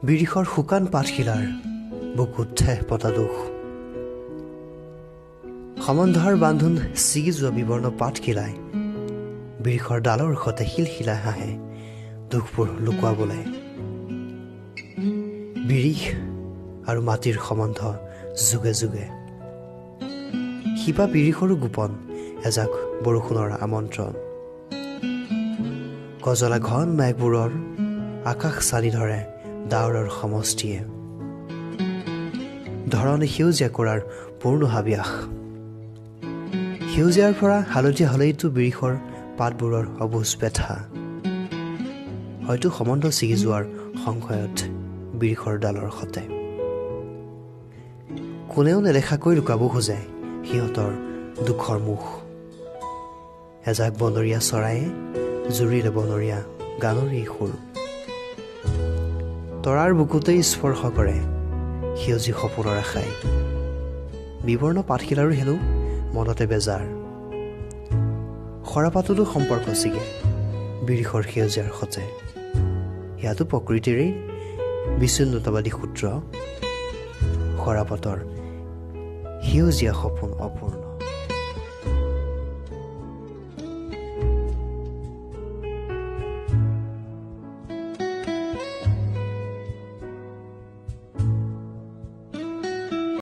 বিৰিখৰ শুকান পাতশিলাৰ বুকুত ঠেহ পতা দুখ সমন্ধাৰ বান্ধোন ছিগি যোৱা বিবৰ্ণ পাতশিলাই বিৰিখৰ ডালৰ সতে শিলশিলাই হাঁহে দুখবোৰ লুকুৱাবলৈ বিৰিখ আৰু মাটিৰ সম্বন্ধ যুগে যুগে শিপা বিৰিখৰো গোপন এজাক বৰষুণৰ আমন্ত্ৰণ গজলা ঘন মেঘবোৰৰ আকাশ চানি ধৰে ডাৱৰৰ সমষ্টিয়ে ধৰণে সেউজীয়া কৰাৰ পূৰ্ণ হাবিয়াস সেউজীয়াৰ পৰা হালধীয়া হলেইতো বিৰিখৰ পাতবোৰৰ অবুজ বেথা হয়তো সম্বন্ধ ছিগি যোৱাৰ সংশয়ত বিৰিখৰ ডালৰ সতে কোনেও নেদেখাকৈ লুকাব খোজে সিহঁতৰ দুখৰ মুখ এজাক বনৰীয়া চৰায়ে জুৰিলে বনৰীয়া গানৰ এই সুৰ তৰাৰ বুকুতেই স্পৰ্শ কৰে সেউজী সপোনৰ আশাই বিবৰ্ণ পাতশিলাৰো হেনো মনতে বেজাৰ সৰাপাততো সম্পৰ্ক ছিগে বিৰিখৰ সেউজীয়াৰ সতে ইয়াতো প্ৰকৃতিৰেই বিচ্ছিন্নতাবাদী সূত্ৰ সৰাপাতৰ সেউজীয়া সপোন অপূৰ্ণ